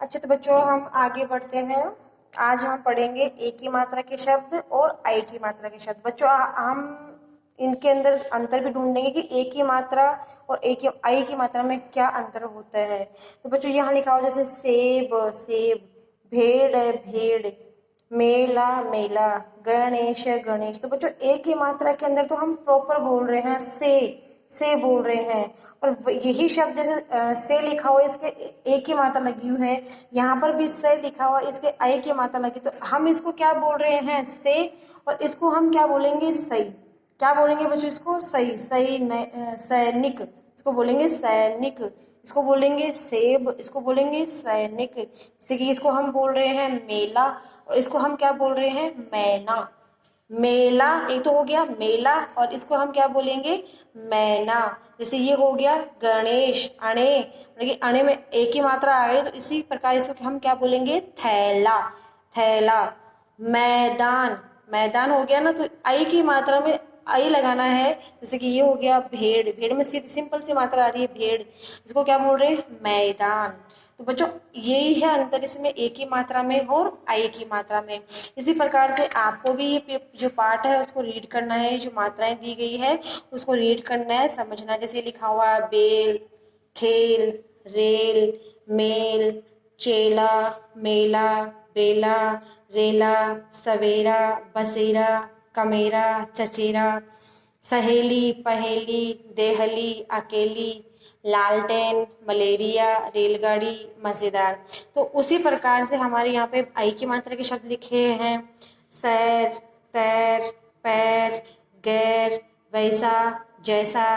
अच्छा तो बच्चों हम आगे बढ़ते हैं। आज हम पढ़ेंगे एक की मात्रा के शब्द और आई की मात्रा के शब्द। बच्चों हम इनके अंदर अंतर भी ढूंढेंगे कि एक की मात्रा और एक की आई की मात्रा में क्या अंतर होता है। तो बच्चों यहाँ लिखा हो जैसे सेब सेब, भेड़ भेड़, मेला मेला, गणेश गणेश। तो बच्चों एक ही मात्रा के अंदर तो हम प्रॉपर बोल रहे हैं से बोल रहे हैं। और यही शब्द जैसे से लिखा हुआ इसके एक ही मात्रा लगी हुई है, यहाँ पर भी से लिखा हुआ इसके आई की मात्रा लगी, तो हम इसको क्या बोल रहे हैं से, और इसको हम क्या बोलेंगे सही। क्या बोलेंगे बच्चों इसको सही सही सैनिक, इसको बोलेंगे सैनिक। इसको बोलेंगे सेब, इसको बोलेंगे सैनिक। जैसे कि इसको हम बोल रहे हैं मेला और इसको हम क्या बोल रहे हैं मैना। मेला एक तो हो गया मेला और इसको हम क्या बोलेंगे मैना। जैसे ये हो गया गणेश अणे, मतलब अणे में एक ही मात्रा आ गई, तो इसी प्रकार इसको हम क्या बोलेंगे थैला थैला। मैदान मैदान हो गया ना, तो आई की मात्रा में आई लगाना है। जैसे कि ये हो गया भेड़, भेड़ में सीधी सिंपल सी मात्रा आ रही है भेड़, इसको क्या बोल रहे हैं मैदान। तो बच्चों यही है अंतर इसमें एक ही मात्रा में और आई की मात्रा में। इसी प्रकार से आपको भी ये जो पार्ट है उसको रीड करना है, जो मात्राएं दी गई है उसको रीड करना है, समझना है। जैसे लिखा हुआ है बेल, खेल, रेल, मेल, चेला, मेला, बेला, रेला, सवेरा, बसेरा, कमेरा, चचेरा, सहेली, पहेली, देहली, अकेली, लालटेन, मलेरिया, रेलगाड़ी, मज़ेदार। तो उसी प्रकार से हमारे यहाँ पे आई की मात्रा के शब्द लिखे हैं सैर, तैर, पैर, गैर, वैसा, जैसा,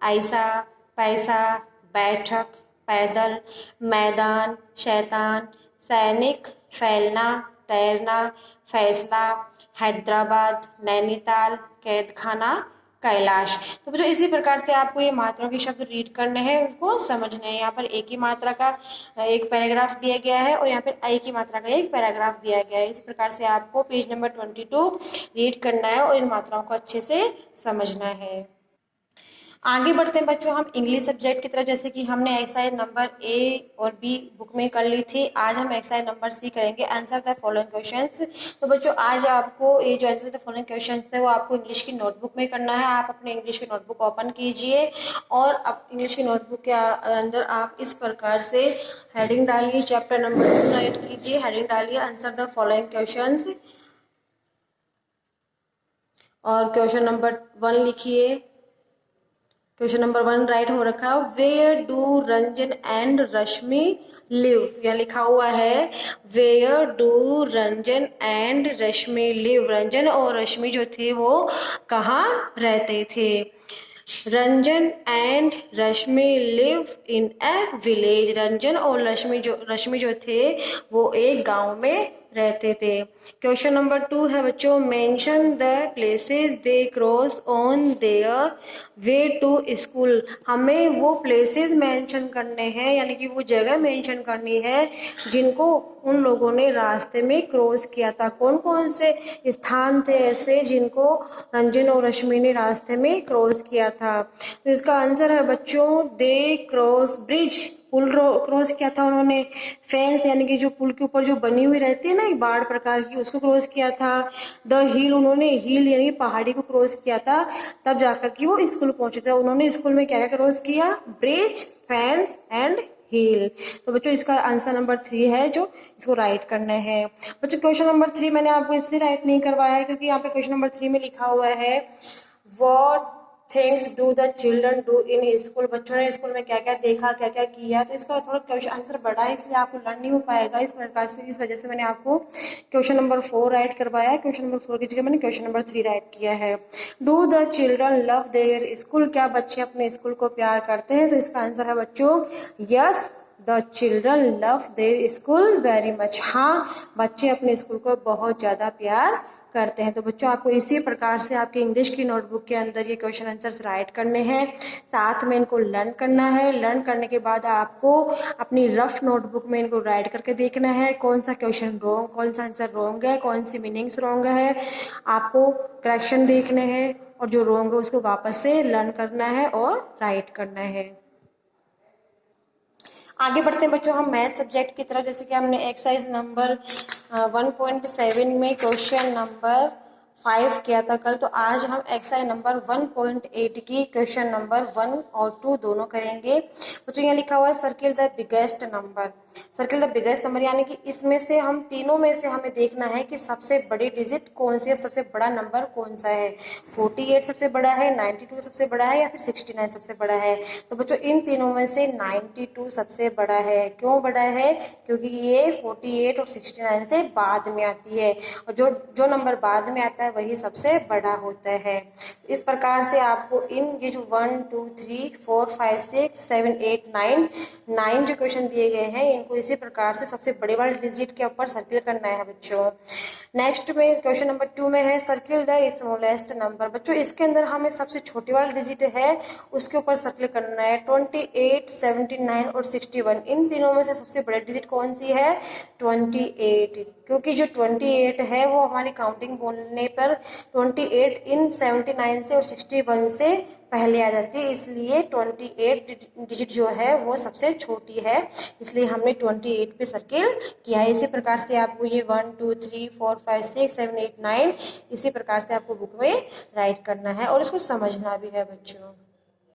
ऐसा, पैसा, बैठक, पैदल, मैदान, शैतान, सैनिक, फैलना, तैरना, फैसला, हैदराबाद, नैनीताल, कैदखाना, कैलाश। तो बच्चों इसी प्रकार से आपको ये मात्राओं के शब्द रीड करने हैं, उनको समझना है। यहाँ पर एक ही मात्रा का एक पैराग्राफ दिया गया है और यहाँ पर आई की मात्रा का एक पैराग्राफ दिया गया है। इस प्रकार से आपको पेज नंबर 22 रीड करना है और इन मात्राओं को अच्छे से समझना है। आगे बढ़ते हैं बच्चों हम इंग्लिश सब्जेक्ट की तरफ। जैसे कि हमने एक्सरसाइज नंबर ए और बी बुक में कर ली थी, आज हम एक्सरसाइज नंबर सी करेंगे, आंसर द फॉलोइंग क्वेश्चंस। तो बच्चों आज आपको ये जो आंसर द फॉलोइंग क्वेश्चंस थे वो आपको इंग्लिश की नोटबुक में करना है। आप अपने इंग्लिश की नोटबुक ओपन कीजिए और अब इंग्लिश की नोटबुक के अंदर आप इस प्रकार से हेडिंग डालिए, चैप्टर नंबर 2 राइट कीजिए, हेडिंग डालिए आंसर द फॉलोइंग क्वेश्चंस और क्वेश्चन नंबर 1 लिखिए। क्वेश्चन नंबर 1 राइट हो रखा है, where do Ranjan and Rashmi live. यह लिखा हुआ है where do Ranjan and Rashmi live. Ranjan और रश्मि जो थे वो कहाँ रहते थे। Ranjan and Rashmi live in a village. Ranjan और रश्मि जो थे वो एक गांव में रहते थे। क्वेश्चन नंबर 2 है बच्चों, mention the places they cross on their way to school. हमें वो प्लेसेस मेंशन करने हैं, यानी कि वो जगह मेंशन करनी है जिनको उन लोगों ने रास्ते में क्रॉस किया था। कौन कौन से स्थान थे ऐसे जिनको रंजन और रश्मि ने रास्ते में क्रॉस किया था। तो इसका आंसर है बच्चों दे क्रॉस ब्रिज। पुल क्रॉस किया था उन्होंने। फेंस यानी कि जो पुल के ऊपर जो बनी हुई रहती है ना एक बाड़ प्रकार की, उसको क्रॉस किया था। द हिल, उन्होंने हिल यानी पहाड़ी को क्रॉस किया था, तब जाकर कि वो स्कूल पहुंचे थे। उन्होंने स्कूल में क्या क्या क्रॉस किया, ब्रिज, फेंस एंड हिल। तो बच्चों इसका आंसर नंबर 3 है जो इसको राइट करना है। बच्चों क्वेश्चन नंबर 3 मैंने आपको इसलिए राइट नहीं करवाया है क्योंकि यहाँ पे क्वेश्चन नंबर 3 में लिखा हुआ है what things do the children do in school. बच्चों ने स्कूल में क्या क्या देखा, क्या क्या किया। तो इसका थोड़ा क्वेश्चन आंसर बड़ा है, इसलिए आपको लर्न नहीं हो पाएगा। इस प्रकार से इस वजह से मैंने आपको क्वेश्चन नंबर 4 राइट करवाया है। क्वेश्चन नंबर 4 की जगह मैंने क्वेश्चन नंबर 3 राइट किया है। Do the children love their school. क्या बच्चे अपने स्कूल को प्यार करते हैं। तो इसका आंसर है बच्चों yes the children love their school very much. हाँ, बच्चे अपने स्कूल को बहुत ज़्यादा प्यार करते हैं। तो बच्चों आपको इसी प्रकार से आपके इंग्लिश की नोटबुक के अंदर ये क्वेश्चन आंसर्स राइट करने हैं, साथ में इनको लर्न करना है। लर्न करने के बाद आपको अपनी रफ नोटबुक में इनको राइट करके देखना है कौन सा क्वेश्चन रॉन्ग, कौन सा आंसर रॉन्ग है, कौन सी मीनिंग्स रॉन्ग है। आपको करेक्शन देखने हैं और जो रॉन्ग है उसको वापस से लर्न करना है और राइट करना है। आगे बढ़ते हैं बच्चों हम मैथ सब्जेक्ट की तरफ। जैसे कि हमने एक्सरसाइज नंबर 1.7 में क्वेश्चन नंबर 5 किया था कल, तो आज हम एक्सरसाइज नंबर 1.8 की क्वेश्चन नंबर 1 और 2 दोनों करेंगे। बच्चों यहाँ लिखा हुआ है circle the biggest number. Circle the biggest number यानी कि इसमें से हम तीनों में से हमें देखना है कि सबसे बड़ी डिजिट कौन सी है, सबसे बड़ा नंबर कौन सा है। 48 सबसे बड़ा है, 92 सबसे बड़ा है, या फिर 69 सबसे बड़ा है। तो बच्चों इन तीनों में से 92 सबसे बड़ा है। क्यों बड़ा है? क्योंकि ये 48 और 69 से बाद में आती है, और जो नंबर बाद में आता है वही सबसे बड़ा होता है। इस प्रकार से आपको ये जो 1 2 3 4 5 6 7 8 9 जो क्वेश्चन दिए गए हैं, इनको इसी प्रकार से सबसे बड़े वाले डिजिट के ऊपर सर्किल करना है बच्चों। नेक्स्ट में क्वेश्चन नंबर 2 में है सर्किल द स्मॉलेस्ट नंबर। बच्चों इसके अंदर हमें सबसे छोटी वाला डिजिट है उसके ऊपर सर्किल करना है। 28 79 और 61 इन तीनों में से सबसे बड़ी डिजिट कौन सी है? 28, क्योंकि जो 28 है वो हमारी काउंटिंग बोलने पर 28 इन 79 से और 61 से पहले आ जाती है, इसलिए 28 डिजिट जो है वो सबसे छोटी है, इसलिए हमने 28 पे सर्किल किया है। इसी प्रकार से आपको ये 1 2 3 4 5 6 7 8 9 इसी प्रकार से आपको बुक में राइट करना है और इसको समझना भी है बच्चों।